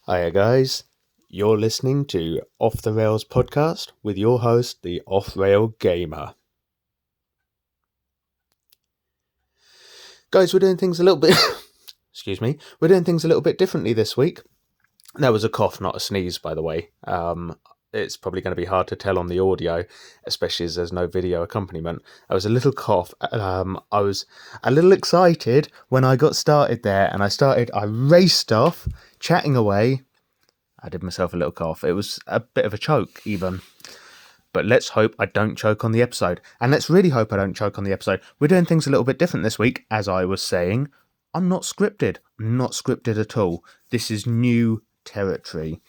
Hiya guys, you're listening to Off the Rails podcast with your host, the offrailgamer. Guys, we're doing things a little bit we're doing things a little bit differently this week. That was a cough, not a sneeze, by the way. It's probably going to be hard to tell on the audio, especially as there's no video accompaniment. I was a little cough. I was a little excited when I got started there, and I raced off, chatting away. I did myself a little cough. It was a bit of a choke, even. But let's hope I don't choke on the episode. And let's really hope I don't choke on the episode. We're doing things a little bit different this week. As I was saying, I'm not scripted. I'm not scripted at all. This is new territory.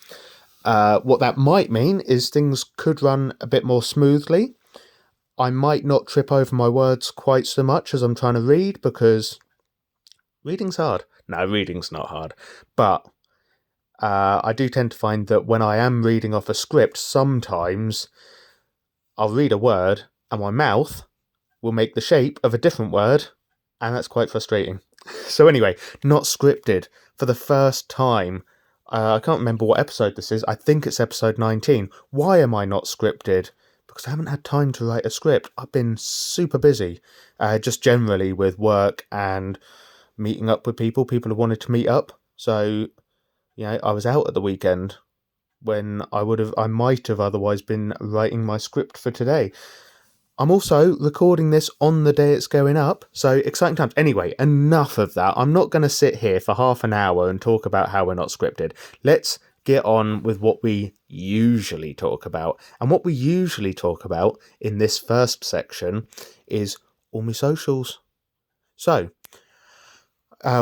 What that might mean is things could run a bit more smoothly. I might not trip over my words quite so much as I'm trying to read, because reading's hard. No, reading's not hard. But I do tend to find that when I am reading off a script, sometimes I'll read a word and my mouth will make the shape of a different word, and that's quite frustrating. So anyway, not scripted for the first time. I can't remember what episode this is. I think it's episode 19. Why am I not scripted? Because I haven't had time to write a script. I've been super busy, just generally with work and meeting up with people. People have wanted to meet up. So, I was out at the weekend when I might have otherwise been writing my script for today. I'm also recording this on the day it's going up, so exciting times. Anyway, enough of that. I'm not going to sit here for half an hour and talk about how we're not scripted. Let's get on with what we usually talk about. And what we usually talk about in this first section is all my socials. So,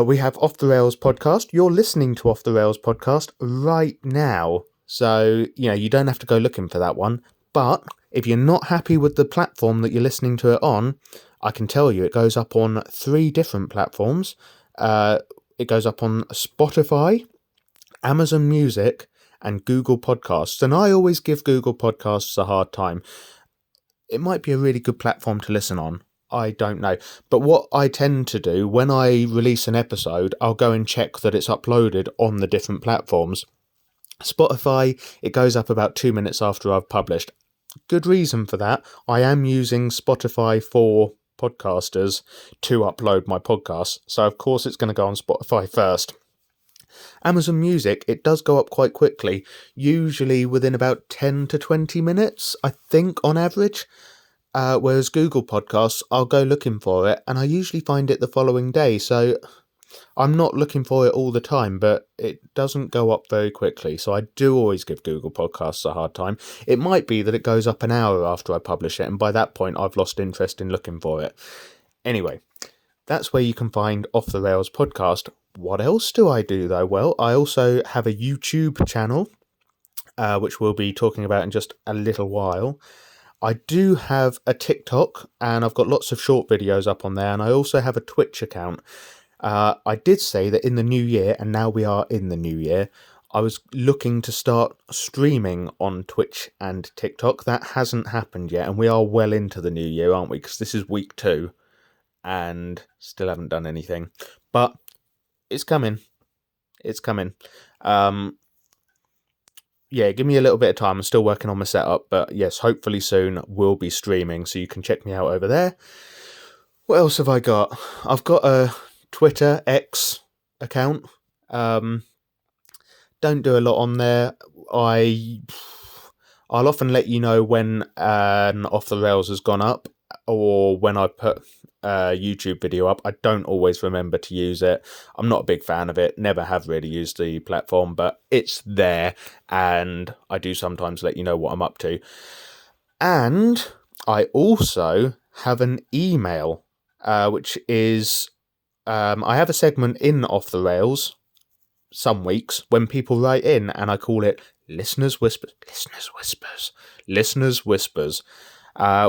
we have Off the Rails podcast. You're listening to Off the Rails podcast right now. So, you don't have to go looking for that one. But if you're not happy with the platform that you're listening to it on, I can tell you it goes up on 3 different platforms. It goes up on Spotify, Amazon Music, and Google Podcasts. And I always give Google Podcasts a hard time. It might be a really good platform to listen on. I don't know. But what I tend to do when I release an episode, I'll go and check that it's uploaded on the different platforms. Spotify, it goes up about 2 minutes after I've published. Good reason for that. I am using Spotify for podcasters to upload my podcasts. So of course it's going to go on Spotify first. Amazon Music, it does go up quite quickly, usually within about 10 to 20 minutes, I think, on average. Whereas Google Podcasts, I'll go looking for it, and I usually find it the following day, so I'm not looking for it all the time, but it doesn't go up very quickly, so I do always give Google Podcasts a hard time. It might be that it goes up an hour after I publish it, and by that point I've lost interest in looking for it. Anyway, that's where you can find Off the Rails podcast. What else do I do, though? Well, I also have a YouTube channel, which we'll be talking about in just a little while. I do have a TikTok, and I've got lots of short videos up on there, and I also have a Twitch account. I did say that in the new year, and now we are in the new year, I was looking to start streaming on Twitch and TikTok. That hasn't happened yet, and we are well into the new year, aren't we? Because this is week 2, and still haven't done anything. But it's coming. It's coming. Give me a little bit of time. I'm still working on my setup, but yes, hopefully soon we'll be streaming, so you can check me out over there. What else have I got? I've got a Twitter X account. Don't do a lot on there. I'll often let you know when an Off the Rails has gone up, or when I put a YouTube video up. I don't always remember to use it. I'm not a big fan of it. Never have really used the platform, but it's there, and I do sometimes let you know what I'm up to. And I also have an email, which is I have a segment in Off the Rails some weeks when people write in, and I call it Listeners Whispers,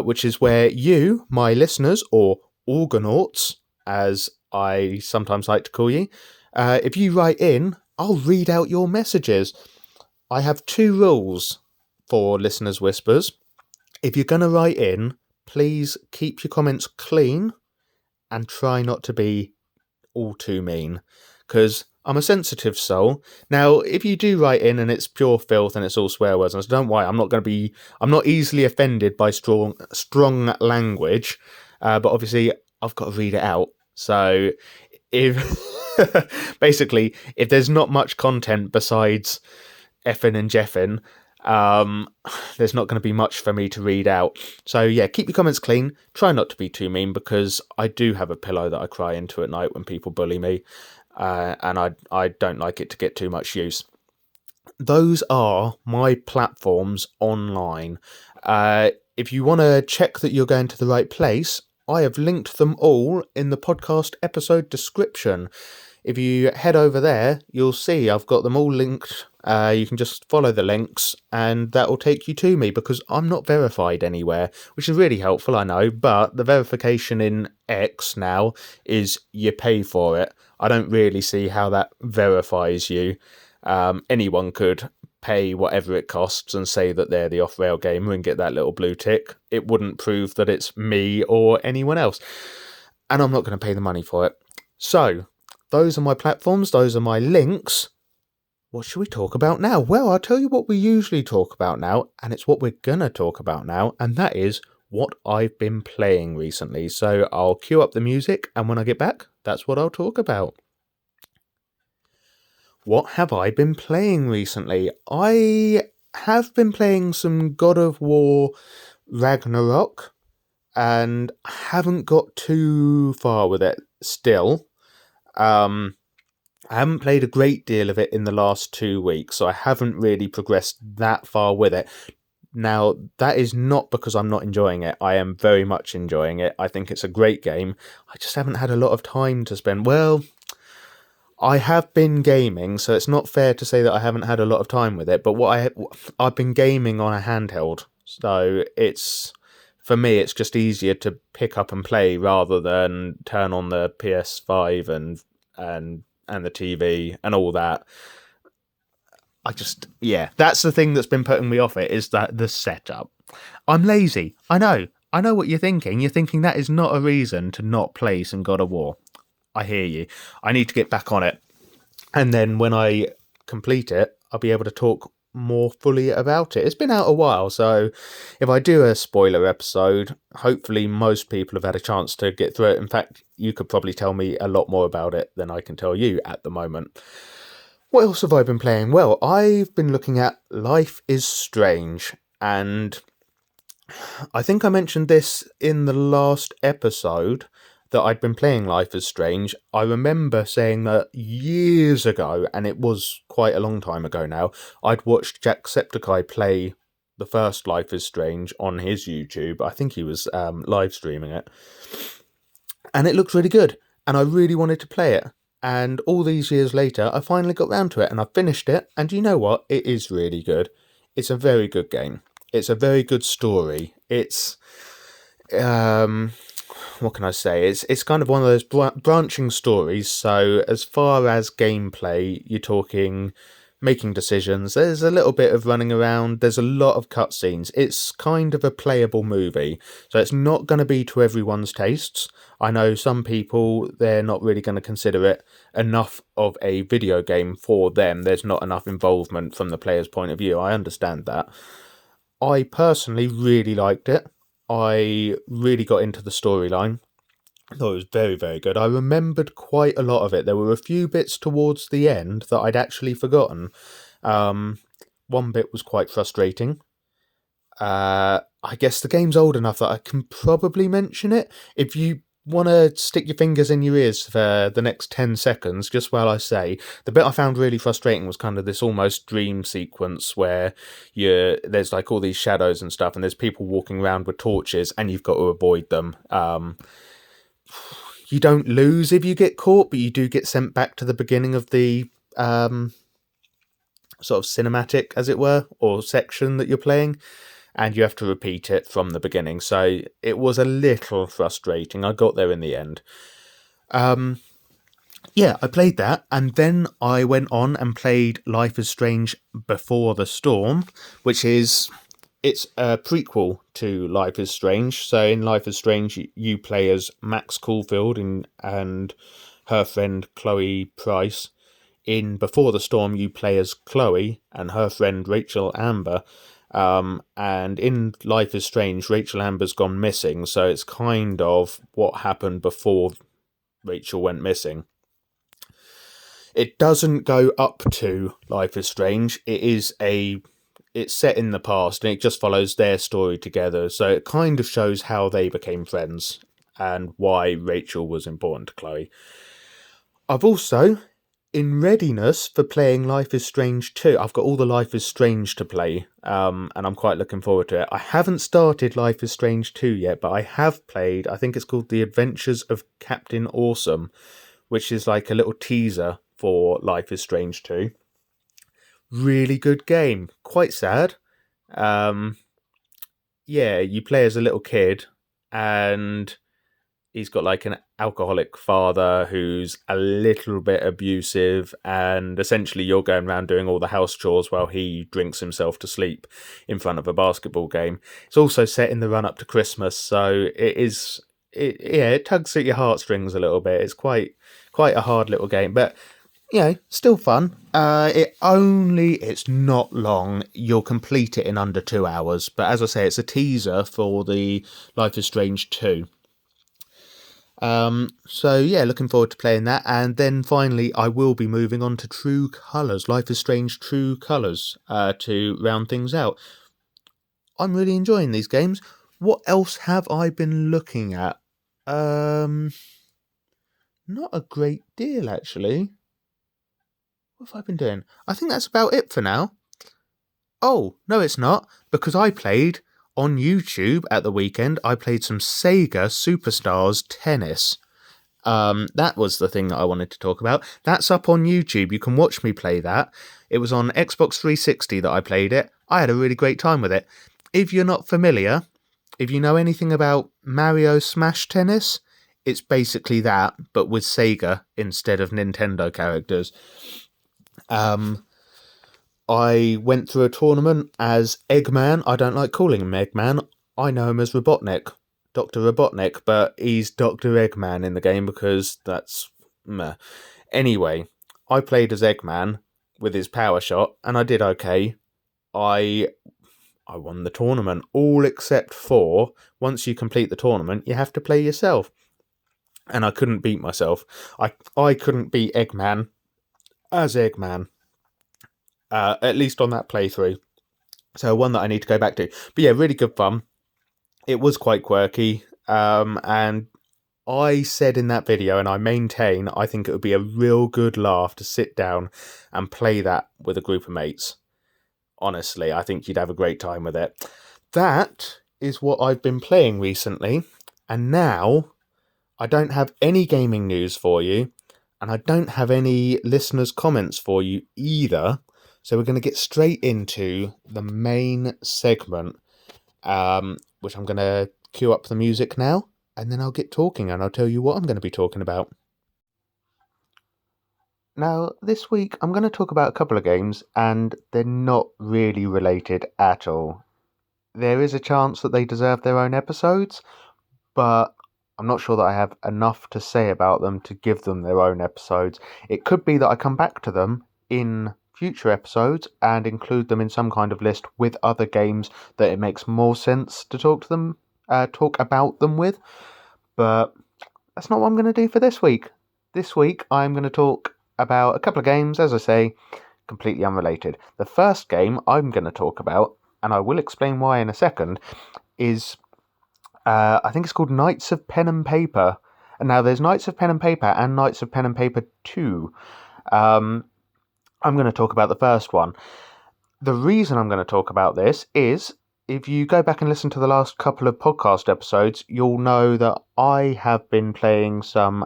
which is where you, my listeners, or Organauts, as I sometimes like to call you, if you write in, I'll read out your messages. I have 2 rules for Listeners Whispers. If you're going to write in, please keep your comments clean and try not to be all too mean, because I'm a sensitive soul. Now, if you do write in and it's pure filth and it's all swear words, and don't worry, I'm not easily offended by strong language, but obviously I've got to read it out. So if basically, if there's not much content besides effing and jeffing, there's not going to be much for me to read out. So yeah, keep your comments clean. Try not to be too mean, because I do have a pillow that I cry into at night when people bully me, and I don't like it to get too much use. Those are my platforms online. If you want to check that you're going to the right place, I have linked them all in the podcast episode description. If you head over there, you'll see I've got them all linked. You can just follow the links and that will take you to me, because I'm not verified anywhere, which is really helpful, I know, but the verification in X now is you pay for it. I don't really see how that verifies you. Anyone could pay whatever it costs and say that they're the offrailgamer and get that little blue tick. It wouldn't prove that it's me or anyone else. And I'm not going to pay the money for it. So, those are my platforms, those are my links. What should we talk about now? Well, I'll tell you what we usually talk about now, and it's what we're going to talk about now, and that is what I've been playing recently. So I'll cue up the music, and when I get back, that's what I'll talk about. What have I been playing recently? I have been playing some God of War Ragnarok, and haven't got too far with it still. I haven't played a great deal of it in the last 2 weeks, so I haven't really progressed that far with it. Now, that is not because I'm not enjoying it. I am very much enjoying it. I think it's a great game. I just haven't had a lot of time to spend. Well, I have been gaming, so it's not fair to say that I haven't had a lot of time with it, but I've been gaming on a handheld, so for me, it's just easier to pick up and play rather than turn on the PS5 and the TV and all that. That's the thing that's been putting me off it, is that the setup. I'm lazy. I know what you're thinking. You're thinking that is not a reason to not play some God of War. I hear you. I need to get back on it. And then when I complete it, I'll be able to talk more fully about it. It's been out a while, so if I do a spoiler episode, hopefully most people have had a chance to get through it. In fact, you could probably tell me a lot more about it than I can tell you at the moment. What else have I been playing? Well, I've been looking at Life is Strange, and I think I mentioned this in the last episode, that I'd been playing Life is Strange. I remember saying that years ago, and it was quite a long time ago now, I'd watched Jacksepticeye play the first Life is Strange on his YouTube. I think he was live streaming it. And it looked really good, and I really wanted to play it. And all these years later, I finally got round to it, and I finished it, and you know what? It is really good. It's a very good game. It's a very good story. It's what can I say? It's kind of one of those branching stories. So as far as gameplay, you're talking making decisions. There's a little bit of running around. There's a lot of cutscenes. It's kind of a playable movie. So it's not going to be to everyone's tastes. I know some people, they're not really going to consider it enough of a video game for them. There's not enough involvement from the player's point of view. I understand that. I personally really liked it. I really got into the storyline. I thought it was very, very good. I remembered quite a lot of it. There were a few bits towards the end that I'd actually forgotten. One bit was quite frustrating. I guess the game's old enough that I can probably mention it. If you want to stick your fingers in your ears for the next 10 seconds, just while I say, the bit I found really frustrating was kind of this almost dream sequence where there's like all these shadows and stuff, and there's people walking around with torches, and you've got to avoid them. You don't lose if you get caught, but you do get sent back to the beginning of the sort of cinematic, as it were, or section that you're playing, and you have to repeat it from the beginning. So it was a little frustrating. I got there in the end. Yeah, I played that, and then I went on and played Life is Strange Before the Storm, which is... It's a prequel to Life is Strange. So in Life is Strange, you play as Max Caulfield and her friend Chloe Price. in Before the Storm, you play as Chloe and her friend Rachel Amber. And in Life is Strange, Rachel Amber's gone missing, so it's kind of what happened before Rachel went missing. It doesn't go up to Life is Strange. It's set in the past, and it just follows their story together. So it kind of shows how they became friends and why Rachel was important to Chloe. I've also, in readiness for playing Life is Strange 2, I've got all the Life is Strange to play, and I'm quite looking forward to it. I haven't started Life is Strange 2 yet, but I have played, I think it's called The Adventures of Captain Awesome, which is like a little teaser for Life is Strange 2. Really good game. Quite sad. You play as a little kid, and he's got like an alcoholic father who's a little bit abusive, and essentially you're going around doing all the house chores while he drinks himself to sleep in front of a basketball game. It's also set in the run up to Christmas, so it tugs at your heartstrings a little bit. It's quite a hard little game, but still fun. It's not long. You'll complete it in under 2 hours. But as I say, it's a teaser for the Life is Strange 2. Looking forward to playing that. And then finally, I will be moving on to True Colours, Life is Strange True Colours, to round things out. I'm really enjoying these games. What else have I been looking at? Not a great deal, actually. What have I been doing? I think that's about it for now. Oh, no, it's not, because I played on YouTube at the weekend. I played some Sega Superstars Tennis. That was the thing that I wanted to talk about. That's up on YouTube. You can watch me play that. It was on Xbox 360 that I played it. I had a really great time with it. If you're not familiar, if you know anything about Mario Smash Tennis, it's basically that, but with Sega instead of Nintendo characters. I went through a tournament as Eggman. I don't like calling him Eggman. I know him as Robotnik, Dr. Robotnik, but he's Dr. Eggman in the game because that's meh. Anyway, I played as Eggman with his power shot, and I did okay. I won the tournament, all except for, once you complete the tournament, you have to play yourself. And I couldn't beat myself. I couldn't beat Eggman as Eggman. At least on that playthrough. So one that I need to go back to. But yeah, really good fun. It was quite quirky. And I said in that video, and I maintain, I think it would be a real good laugh to sit down and play that with a group of mates. Honestly, I think you'd have a great time with it. That is what I've been playing recently. And now, I don't have any gaming news for you. And I don't have any listeners' comments for you either. So we're going to get straight into the main segment, which I'm going to cue up the music now, and then I'll get talking and I'll tell you what I'm going to be talking about. Now, this week I'm going to talk about a couple of games, and they're not really related at all. There is a chance that they deserve their own episodes, but I'm not sure that I have enough to say about them to give them their own episodes. It could be that I come back to them in future episodes and include them in some kind of list with other games that it makes more sense to talk about them with. But that's not what I'm going to do for this week. This week I'm going to talk about a couple of games, as I say, completely unrelated. The first game I'm going to talk about, and I will explain why in a second, is I think it's called Knights of Pen and Paper. And now there's Knights of Pen and Paper and Knights of Pen and Paper 2. I'm going to talk about the first one. The reason I'm going to talk about this is, if you go back and listen to the last couple of podcast episodes, you'll know that I have been playing some...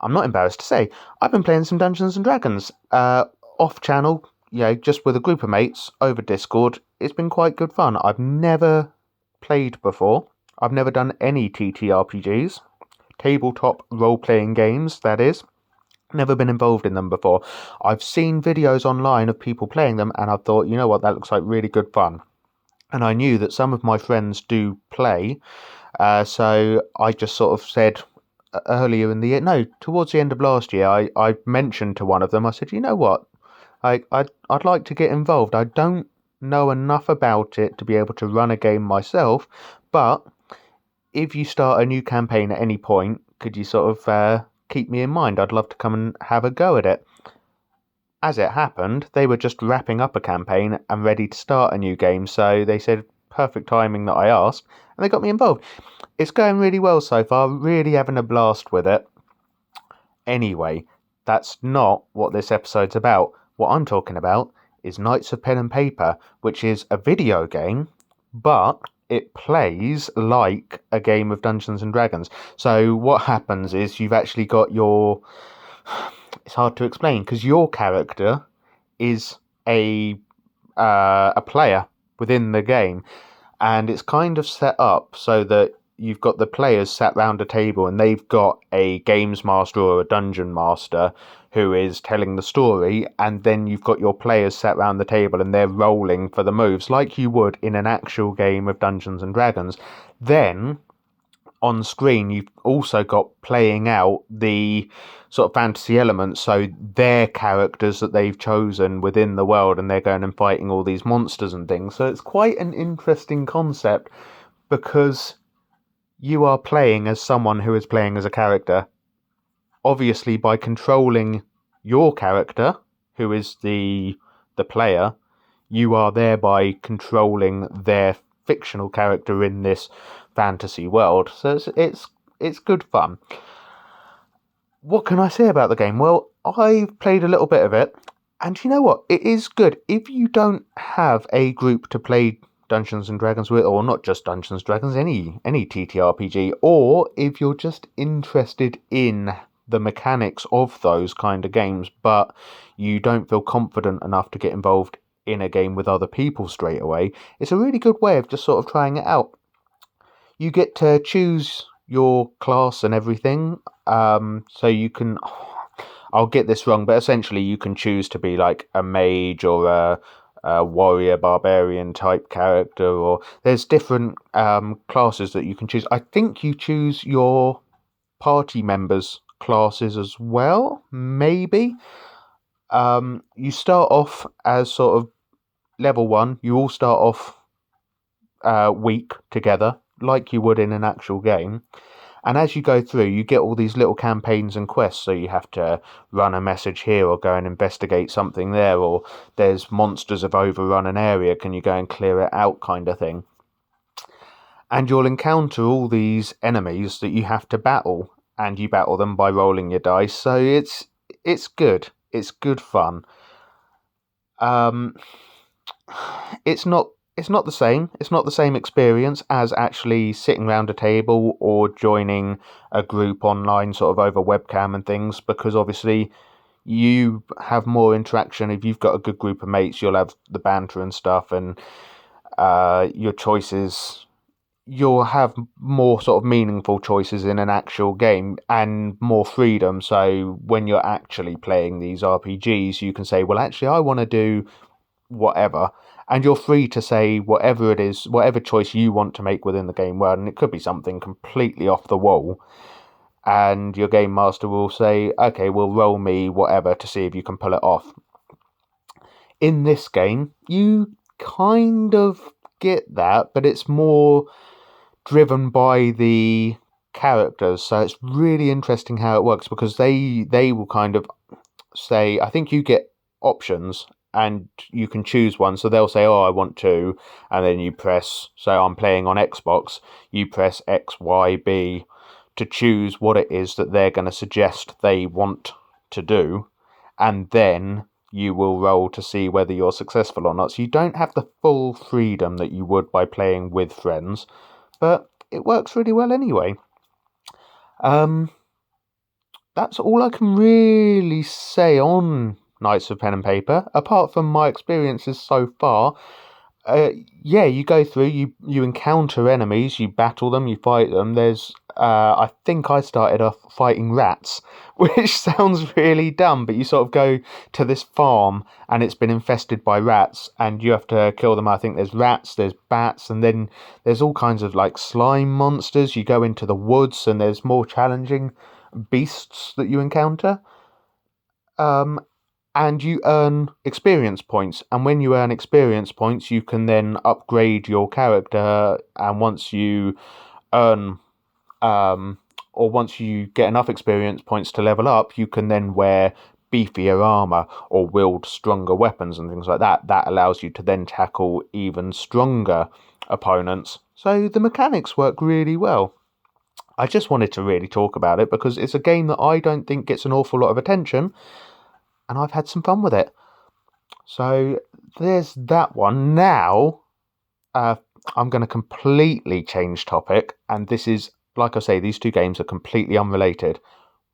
I'm not embarrassed to say, I've been playing some Dungeons & Dragons off-channel, just with a group of mates over Discord. It's been quite good fun. I've never played before. I've never done any TTRPGs, tabletop role-playing games, that is. Never been involved in them before. I've seen videos online of people playing them, and I've thought, you know what, that looks like really good fun. And I knew that some of my friends do play, so I just sort of said, earlier in the year. No, towards the end of last year, I mentioned to one of them, I said, you know what? I'd like to get involved. I don't know enough about it to be able to run a game myself, but if you start a new campaign at any point, could you sort of keep me in mind? I'd love to come and have a go at it. As it happened, they were just wrapping up a campaign and ready to start a new game, so they said perfect timing that I asked, and they got me involved. It's going really well so far, really having a blast with it. Anyway, that's not what this episode's about. What I'm talking about is Knights of Pen and Paper, which is a video game, but it plays like a game of Dungeons and Dragons. So what happens is you've actually got your... It's hard to explain, because your character is a player within the game, and it's kind of set up so that you've got the players sat round a table and they've got a games master or a dungeon master who is telling the story, and then you've got your players sat round the table and they're rolling for the moves like you would in an actual game of Dungeons and Dragons. Then on screen you've also got playing out the sort of fantasy elements, so their characters that they've chosen within the world, and they're going and fighting all these monsters and things. So it's quite an interesting concept, because you are playing as someone who is playing as a character. Obviously, by controlling your character, who is the player, you are thereby controlling their fictional character in this fantasy world. So it's good fun. What can I say about the game? Well, I've played a little bit of it, and you know what? It is good. If you don't have a group to play Dungeons and Dragons with, or not just Dungeons and Dragons, any TTRPG, or if you're just interested in the mechanics of those kind of games, but you don't feel confident enough to get involved in a game with other people straight away, it's a really good way of just sort of trying it out. You get to choose your class and everything, so you can... I'll get this wrong, but essentially you can choose to be like a mage or a warrior, barbarian type character, or there's different classes that you can choose. I think you choose your party members' classes as well, maybe. You start off as sort of level 1. You all start off weak together, like you would in an actual game. And as you go through, you get all these little campaigns and quests, so you have to run a message here or go and investigate something there, or there's monsters have overrun an area, can you go and clear it out, kind of thing. And you'll encounter all these enemies that you have to battle, and you battle them by rolling your dice, so it's good. It's good fun. It's not the same. It's not the same experience as actually sitting around a table or joining a group online sort of over webcam and things, because obviously you have more interaction. If you've got a good group of mates, you'll have the banter and stuff, and your choices, you'll have more sort of meaningful choices in an actual game and more freedom. So when you're actually playing these RPGs, you can say, well, actually, I want to do whatever, and you're free to say whatever it is, whatever choice you want to make within the game world, and it could be something completely off the wall, and your game master will say, okay, well, roll me whatever to see if you can pull it off. In this game, you kind of get that, but it's more driven by the characters, so it's really interesting how it works, because they will kind of say, I think you get options and you can choose one, so they'll say, oh, I want to, and then you press, so I'm playing on Xbox, you press X, Y, B to choose what it is that they're going to suggest they want to do, and then you will roll to see whether you're successful or not. So you don't have the full freedom that you would by playing with friends, but it works really well anyway. That's all I can really say on Knights of Pen and Paper, apart from my experiences so far. You go through, you encounter enemies, you battle them, you fight them. There's I think I started off fighting rats, which sounds really dumb, but you sort of go to this farm and it's been infested by rats and you have to kill them. I think there's rats, there's bats, and then there's all kinds of like slime monsters. You go into the woods and there's more challenging beasts that you encounter. And you earn experience points. And when you earn experience points, you can then upgrade your character. And once you earn, or once you get enough experience points to level up, you can then wear beefier armor or wield stronger weapons and things like that. That allows you to then tackle even stronger opponents. So the mechanics work really well. I just wanted to really talk about it because it's a game that I don't think gets an awful lot of attention, and I've had some fun with it. So there's that one. Now, I'm going to completely change topic, and this is, like I say, these two games are completely unrelated.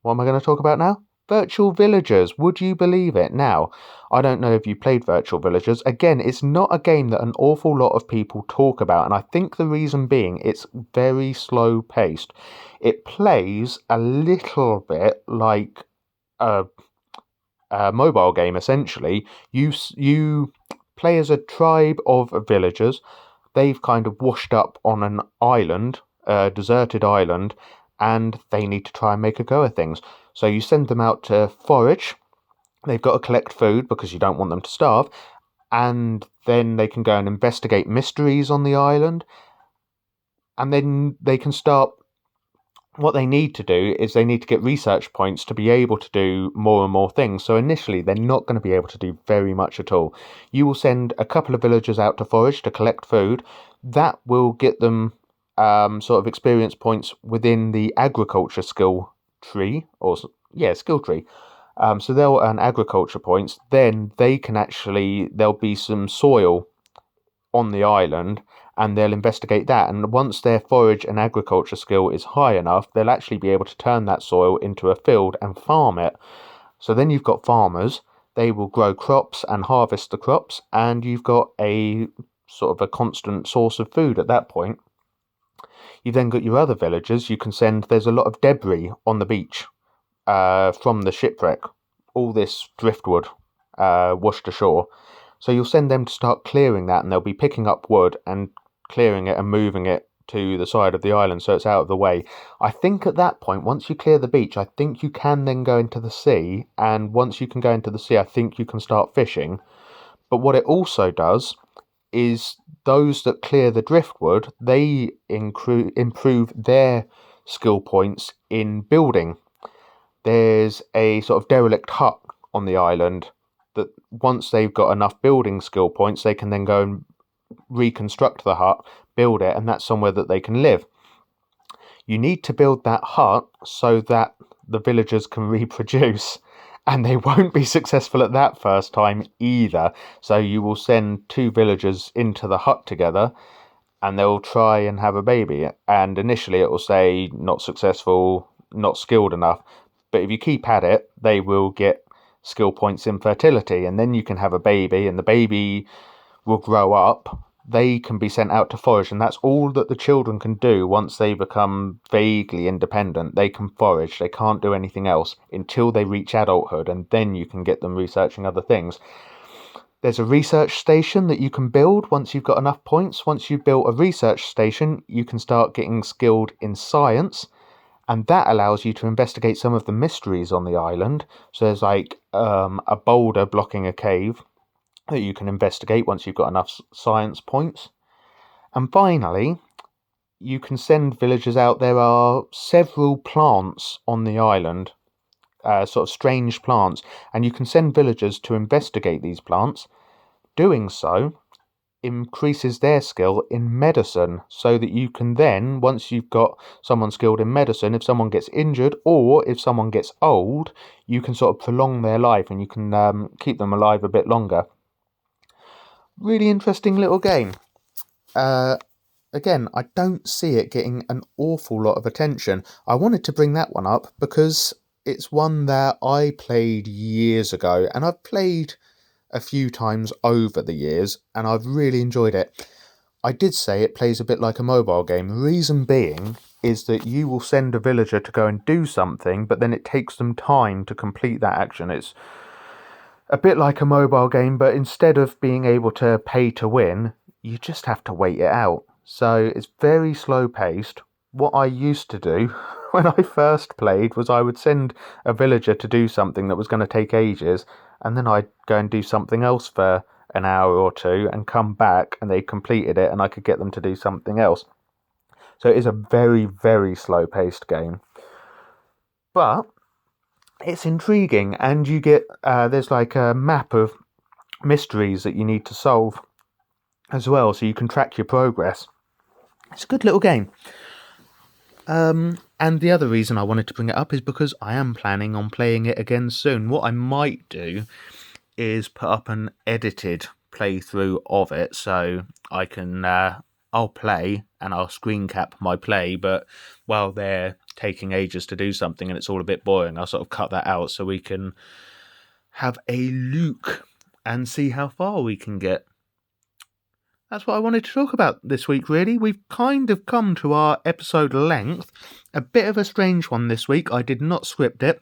What am I going to talk about now? Virtual Villagers. Would you believe it? Now, I don't know if you played Virtual Villagers. Again, it's not a game that an awful lot of people talk about, and I think the reason being it's very slow paced. It plays a little bit like a mobile game. Essentially, you play as a tribe of villagers. They've kind of washed up on an island, a deserted island, and they need to try and make a go of things. So you send them out to forage. They've got to collect food because you don't want them to starve, and then they can go and investigate mysteries on the island, and then they can start. What they need to do is they need to get research points to be able to do more and more things. So initially, they're not going to be able to do very much at all. You will send a couple of villagers out to forage to collect food. That will get them sort of experience points within the agriculture skill tree, skill tree. So they'll earn agriculture points. Then they can there'll be some soil on the island, and they'll investigate that. And once their forage and agriculture skill is high enough, they'll actually be able to turn that soil into a field and farm it. So then you've got farmers. They will grow crops and harvest the crops, and you've got a sort of a constant source of food at that point. You've then got your other villagers. You can send. There's a lot of debris on the beach from the shipwreck. All this driftwood washed ashore. So you'll send them to start clearing that, and they'll be picking up wood and clearing it and moving it to the side of the island so it's out of the way. I think at that point, once you clear the beach, I think you can then go into the sea, and once you can go into the sea, I think you can start fishing. But what it also does is those that clear the driftwood, they improve their skill points in building. There's a sort of derelict hut on the island that once they've got enough building skill points, they can then go and reconstruct the hut, build it, and that's somewhere that they can live. You need to build that hut so that the villagers can reproduce, and they won't be successful at that first time either. So you will send two villagers into the hut together, and they'll try and have a baby, and initially it will say not successful, not skilled enough, but if you keep at it, they will get skill points in fertility, and then you can have a baby, and the baby will grow up. They can be sent out to forage, and that's all that the children can do once they become vaguely independent. They can forage, they can't do anything else until they reach adulthood, and then you can get them researching other things. There's a research station that you can build once you've got enough points. Once you've built a research station, you can start getting skilled in science, and that allows you to investigate some of the mysteries on the island. So there's like a boulder blocking a cave that you can investigate once you've got enough science points. And finally, you can send villagers out. There are several plants on the island, sort of strange plants, and you can send villagers to investigate these plants. Doing so increases their skill in medicine, so that you can then, once you've got someone skilled in medicine, if someone gets injured or if someone gets old, you can sort of prolong their life and you can keep them alive a bit longer. Really interesting little game. Again, I don't see it getting an awful lot of attention. I wanted to bring that one up because it's one that I played years ago, and I've played a few times over the years, and I've really enjoyed it. I did say it plays a bit like a mobile game. Reason being, is that you will send a villager to go and do something, but then it takes them time to complete that action. It's a bit like a mobile game, but instead of being able to pay to win, you just have to wait it out. So it's very slow paced. What I used to do when I first played was I would send a villager to do something that was going to take ages, and then I'd go and do something else for an hour or two and come back and they completed it and I could get them to do something else. So it is a very, very slow paced game. But it's intriguing, and you get there's like a map of mysteries that you need to solve as well, so you can track your progress. It's a good little game. And the other reason I wanted to bring it up is because I am planning on playing it again soon. What I might do is put up an edited playthrough of it, so I can I'll play and I'll screen cap my play, but while they're taking ages to do something and it's all a bit boring, I'll sort of cut that out so we can have a look and see how far we can get. That's what I wanted to talk about this week, really. We've kind of come to our episode length. A bit of a strange one this week. I did not script it.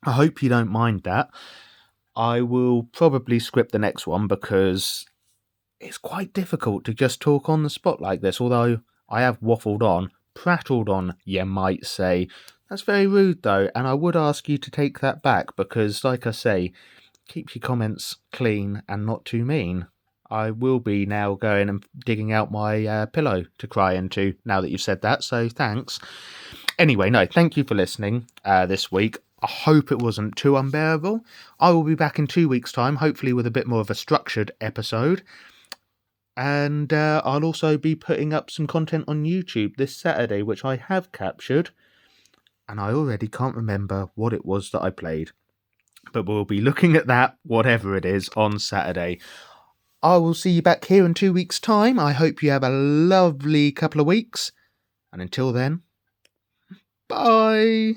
I hope you don't mind that. I will probably script the next one because it's quite difficult to just talk on the spot like this, although I have waffled on, prattled on, you might say. That's very rude, though, and I would ask you to take that back because, like I say, keep your comments clean and not too mean. I will be now going and digging out my pillow to cry into now that you've said that, so thanks. Anyway, no, thank you for listening this week. I hope it wasn't too unbearable. I will be back in 2 weeks' time, hopefully with a bit more of a structured episode. And I'll also be putting up some content on YouTube this Saturday, which I have captured. And I already can't remember what it was that I played. But we'll be looking at that, whatever it is, on Saturday. I will see you back here in 2 weeks' time. I hope you have a lovely couple of weeks. And until then, bye!